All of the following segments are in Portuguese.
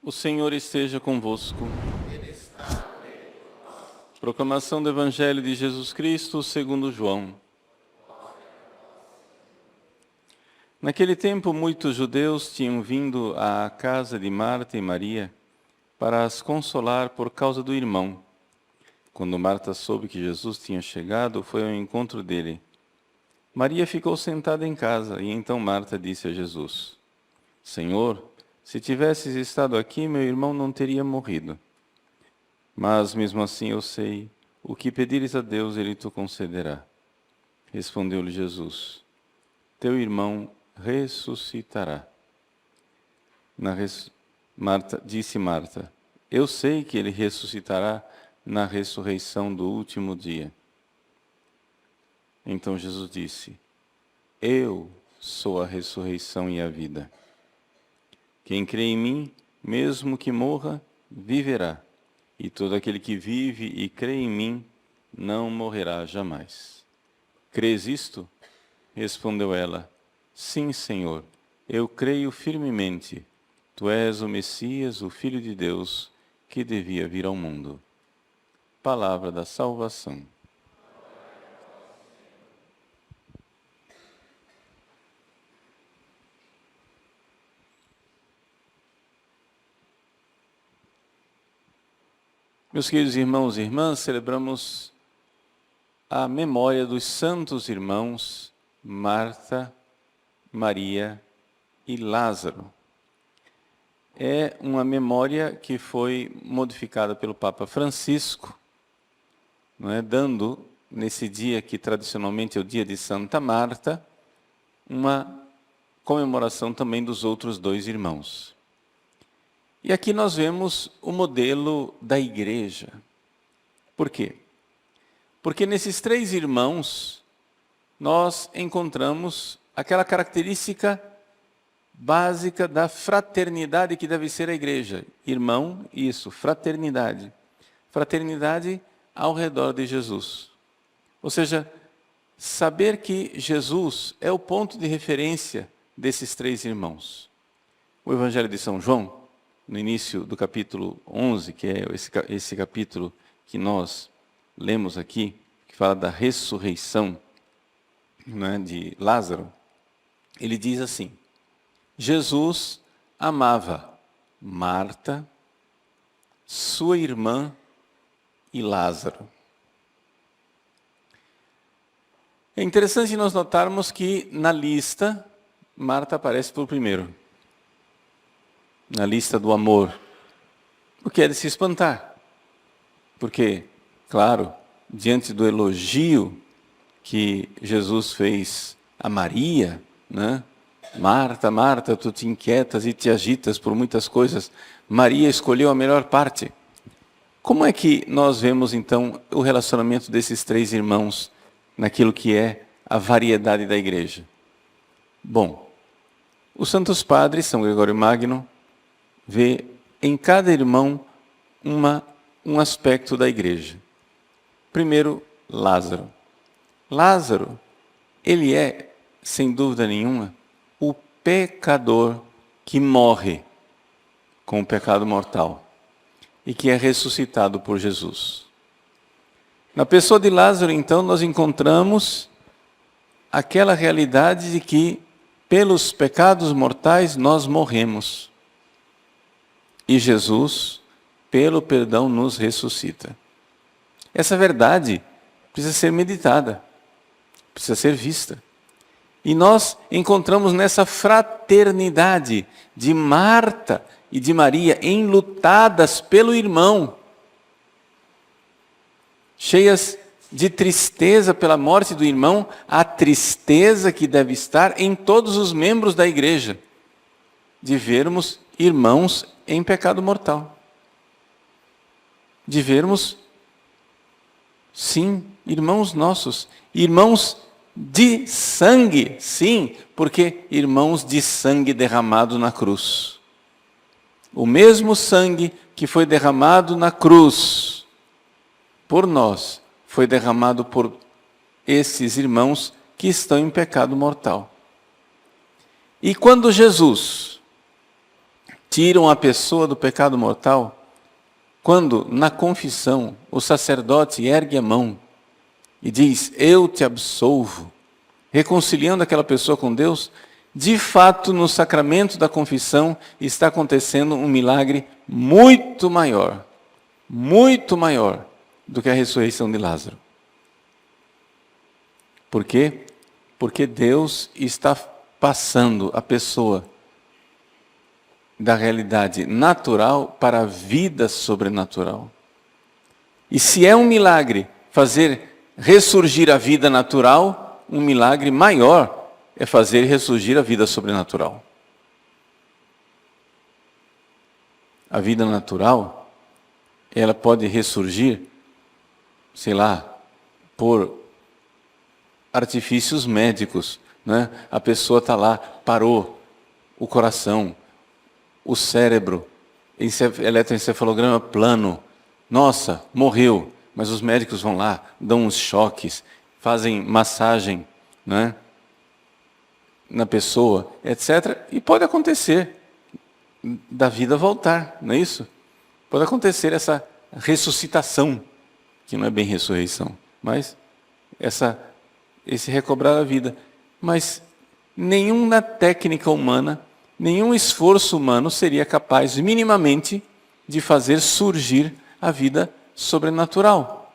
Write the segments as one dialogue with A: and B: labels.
A: O Senhor esteja convosco. Proclamação do Evangelho de Jesus Cristo segundo João. Naquele tempo, muitos judeus tinham vindo à casa de Marta e Maria para as consolar por causa do irmão. Quando Marta soube que Jesus tinha chegado, foi ao encontro dele. Maria ficou sentada em casa, e então Marta disse a Jesus: Senhor, se tivesses estado aqui, meu irmão não teria morrido. Mas mesmo assim eu sei, o que pedires a Deus, Ele te concederá. Respondeu-lhe Jesus: Teu irmão ressuscitará. Disse Marta: Eu sei que ele ressuscitará na ressurreição do último dia. Então Jesus disse: Eu sou a ressurreição e a vida. Quem crê em mim, mesmo que morra, viverá. E todo aquele que vive e crê em mim, não morrerá jamais. Crês isto? Respondeu ela: Sim, Senhor, eu creio firmemente. Tu és o Messias, o Filho de Deus, que devia vir ao mundo. Palavra da salvação. Meus queridos irmãos e irmãs, celebramos a memória dos santos irmãos Marta, Maria e Lázaro. É uma memória que foi modificada pelo Papa Francisco, dando, nesse dia que tradicionalmente é o dia de Santa Marta, uma comemoração também dos outros dois irmãos. E aqui nós vemos o modelo da igreja. Por quê? Porque nesses três irmãos, nós encontramos aquela característica básica da fraternidade que deve ser a igreja. Irmão, isso, fraternidade. Fraternidade ao redor de Jesus. Ou seja, saber que Jesus é o ponto de referência desses três irmãos. O Evangelho de São João, no início do capítulo 11, que é esse capítulo que nós lemos aqui, que fala da ressurreição de Lázaro, ele diz assim: Jesus amava Marta, sua irmã e Lázaro. É interessante nós notarmos que na lista, Marta aparece por primeiro. Na lista do amor, o que é de se espantar. Porque, claro, diante do elogio que Jesus fez a Maria, Marta, Marta, tu te inquietas e te agitas por muitas coisas, Maria escolheu a melhor parte. Como é que nós vemos, então, o relacionamento desses três irmãos naquilo que é a variedade da igreja? Bom, os santos padres, São Gregório Magno, vê em cada irmão um aspecto da igreja. Primeiro, Lázaro. Lázaro, ele é, sem dúvida nenhuma, o pecador que morre com o pecado mortal e que é ressuscitado por Jesus. Na pessoa de Lázaro, então, nós encontramos aquela realidade de que, pelos pecados mortais, nós morremos. E Jesus, pelo perdão, nos ressuscita. Essa verdade precisa ser meditada, precisa ser vista. E nós encontramos nessa fraternidade de Marta e de Maria enlutadas pelo irmão, cheias de tristeza pela morte do irmão, a tristeza que deve estar em todos os membros da igreja, de vermos irmãos em pecado mortal. De vermos, sim, irmãos nossos, irmãos de sangue, sim, porque irmãos de sangue derramado na cruz. O mesmo sangue que foi derramado na cruz por nós, foi derramado por esses irmãos que estão em pecado mortal. E quando Jesus tira uma pessoa do pecado mortal, quando na confissão o sacerdote ergue a mão e diz, eu te absolvo, reconciliando aquela pessoa com Deus, de fato no sacramento da confissão está acontecendo um milagre muito maior do que a ressurreição de Lázaro. Por quê? Porque Deus está passando a pessoa da realidade natural para a vida sobrenatural. E se é um milagre fazer ressurgir a vida natural, um milagre maior é fazer ressurgir a vida sobrenatural. A vida natural, ela pode ressurgir, sei lá, por artifícios médicos, né? A pessoa está lá, parou o coração, o cérebro, eletroencefalograma plano, nossa, morreu, mas os médicos vão lá, dão uns choques, fazem massagem, né, na pessoa, etc. E pode acontecer da vida voltar, não é isso? Pode acontecer essa ressuscitação, que não é bem ressurreição, mas esse recobrar a vida. Mas nenhuma técnica humana, nenhum esforço humano seria capaz, minimamente, de fazer surgir a vida sobrenatural.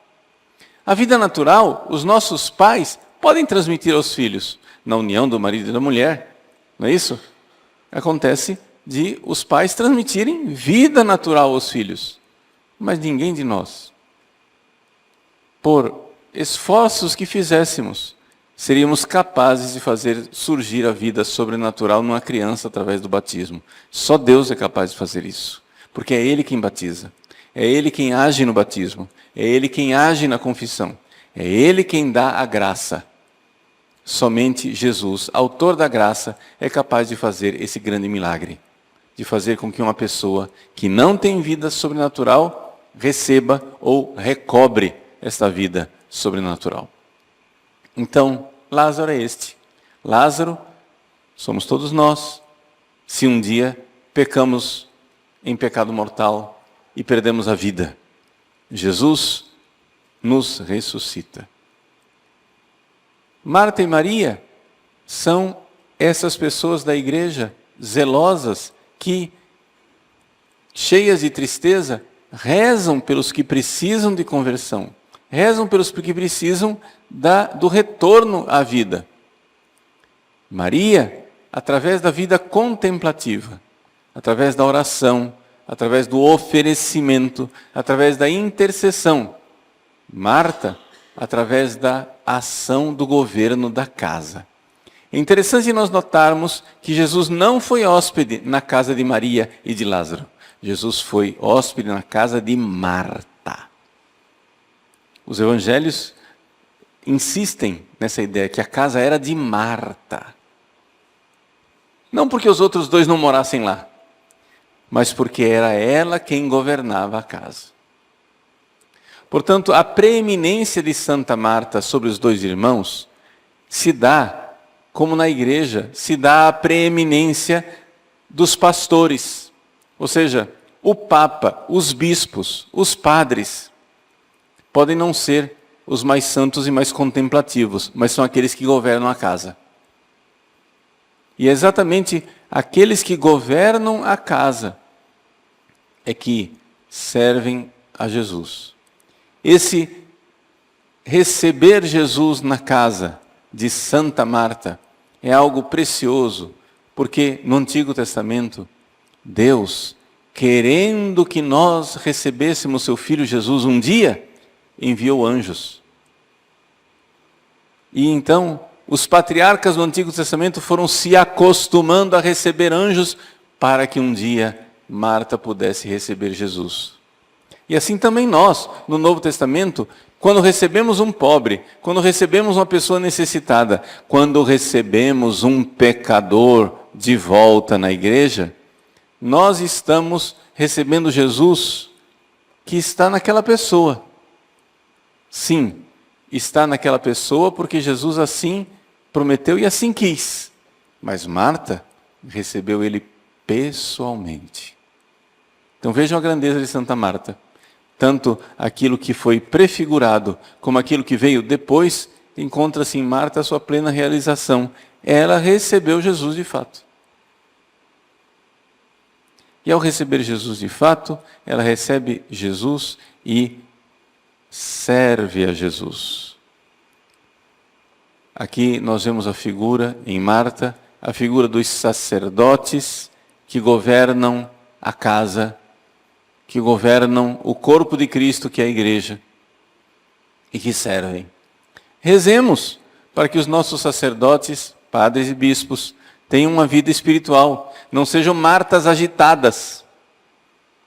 A: A vida natural, os nossos pais podem transmitir aos filhos, na união do marido e da mulher, não é isso? Acontece de os pais transmitirem vida natural aos filhos, mas ninguém de nós, por esforços que fizéssemos, seríamos capazes de fazer surgir a vida sobrenatural numa criança através do batismo. Só Deus é capaz de fazer isso, porque é Ele quem batiza, é Ele quem age no batismo, é Ele quem age na confissão, é Ele quem dá a graça. Somente Jesus, autor da graça, é capaz de fazer esse grande milagre, de fazer com que uma pessoa que não tem vida sobrenatural receba ou recobre esta vida sobrenatural. Então, Lázaro é este. Lázaro somos todos nós, se um dia pecamos em pecado mortal e perdemos a vida. Jesus nos ressuscita. Marta e Maria são essas pessoas da igreja zelosas que, cheias de tristeza, rezam pelos que precisam de conversão. Rezam pelos que precisam do retorno à vida. Maria, através da vida contemplativa, através da oração, através do oferecimento, através da intercessão. Marta, através da ação do governo da casa. É interessante nós notarmos que Jesus não foi hóspede na casa de Maria e de Lázaro. Jesus foi hóspede na casa de Marta. Os evangelhos insistem nessa ideia que a casa era de Marta. Não porque os outros dois não morassem lá, mas porque era ela quem governava a casa. Portanto, a preeminência de Santa Marta sobre os dois irmãos se dá, como na igreja, se dá a preeminência dos pastores. Ou seja, o Papa, os bispos, os padres, podem não ser os mais santos e mais contemplativos, mas são aqueles que governam a casa. E é exatamente aqueles que governam a casa é que servem a Jesus. Esse receber Jesus na casa de Santa Marta é algo precioso, porque no Antigo Testamento, Deus, querendo que nós recebêssemos seu Filho Jesus um dia, enviou anjos. E então, os patriarcas do Antigo Testamento foram se acostumando a receber anjos para que um dia Marta pudesse receber Jesus. E assim também nós, no Novo Testamento, quando recebemos um pobre, quando recebemos uma pessoa necessitada, quando recebemos um pecador de volta na igreja, nós estamos recebendo Jesus que está naquela pessoa. Sim, está naquela pessoa porque Jesus assim prometeu e assim quis. Mas Marta recebeu ele pessoalmente. Então vejam a grandeza de Santa Marta. Tanto aquilo que foi prefigurado, como aquilo que veio depois, encontra-se em Marta a sua plena realização. Ela recebeu Jesus de fato. E ao receber Jesus de fato, ela recebe Jesus e serve a Jesus. Aqui nós vemos a figura, em Marta, a figura dos sacerdotes que governam a casa, que governam o corpo de Cristo, que é a igreja, e que servem. Rezemos para que os nossos sacerdotes, padres e bispos, tenham uma vida espiritual, não sejam Martas agitadas,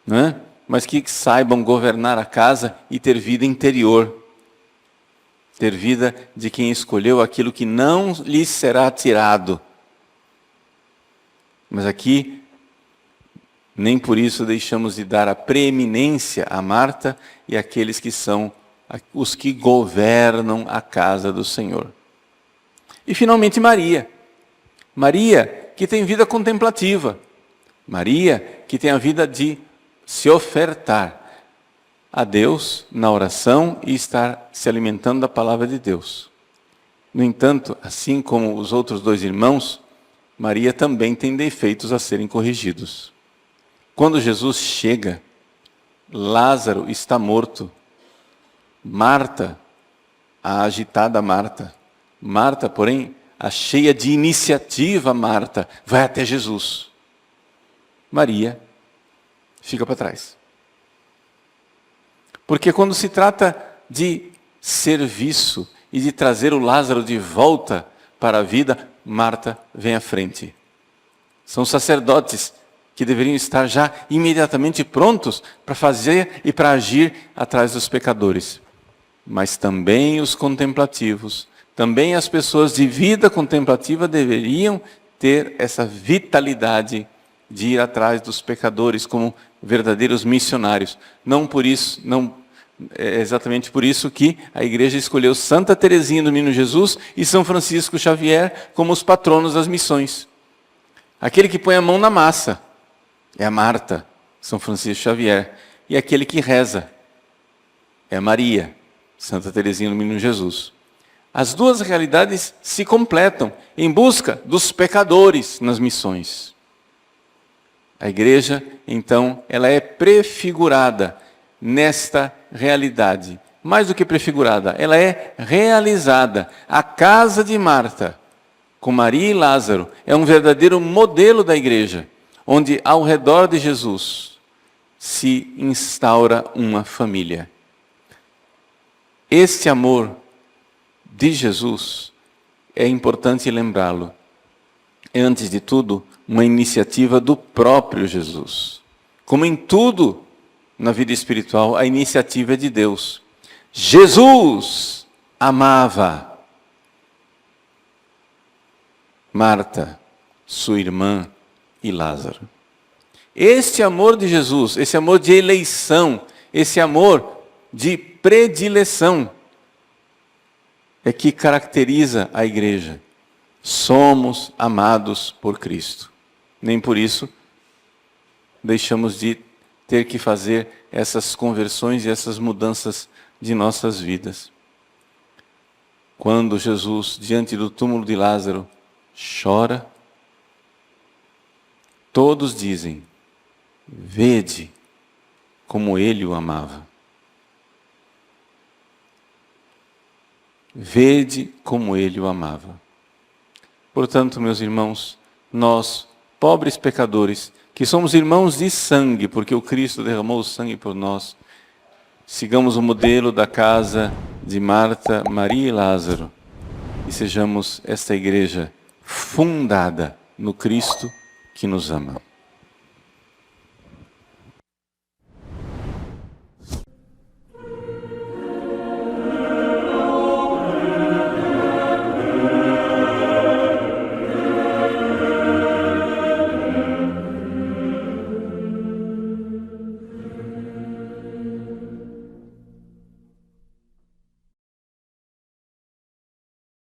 A: né? Mas que saibam governar a casa e ter vida interior, ter vida de quem escolheu aquilo que não lhes será tirado. Mas aqui, nem por isso deixamos de dar a preeminência a Marta e àqueles que são os que governam a casa do Senhor. E finalmente Maria. Maria que tem vida contemplativa. Maria que tem a vida de se ofertar a Deus na oração e estar se alimentando da palavra de Deus. No entanto, assim como os outros dois irmãos, Maria também tem defeitos a serem corrigidos. Quando Jesus chega, Lázaro está morto. Marta, a agitada Marta. Marta, porém, a cheia de iniciativa Marta, vai até Jesus. Maria fica para trás. Porque quando se trata de serviço e de trazer o Lázaro de volta para a vida, Marta vem à frente. São sacerdotes que deveriam estar já imediatamente prontos para fazer e para agir atrás dos pecadores. Mas também os contemplativos, também as pessoas de vida contemplativa deveriam ter essa vitalidade de ir atrás dos pecadores como verdadeiros missionários. Não por isso, não é exatamente por isso que a igreja escolheu Santa Teresinha do Menino Jesus e São Francisco Xavier como os patronos das missões. Aquele que põe a mão na massa é a Marta, São Francisco Xavier, e aquele que reza é a Maria, Santa Teresinha do Menino Jesus. As duas realidades se completam em busca dos pecadores nas missões. A igreja, então, ela é prefigurada nesta realidade. Mais do que prefigurada, ela é realizada. A casa de Marta, com Maria e Lázaro, é um verdadeiro modelo da igreja, onde ao redor de Jesus se instaura uma família. Este amor de Jesus, é importante lembrá-lo, é antes de tudo uma iniciativa do próprio Jesus. Como em tudo na vida espiritual, a iniciativa é de Deus. Jesus amava Marta, sua irmã e Lázaro. Este amor de Jesus, esse amor de eleição, esse amor de predileção, é que caracteriza a igreja. Somos amados por Cristo. Nem por isso deixamos de ter que fazer essas conversões e essas mudanças de nossas vidas. Quando Jesus, diante do túmulo de Lázaro, chora, todos dizem: vede como ele o amava. Vede como ele o amava. Portanto, meus irmãos, nós, pobres pecadores, que somos irmãos de sangue, porque o Cristo derramou o sangue por nós, sigamos o modelo da casa de Marta, Maria e Lázaro, e sejamos esta igreja fundada no Cristo que nos ama.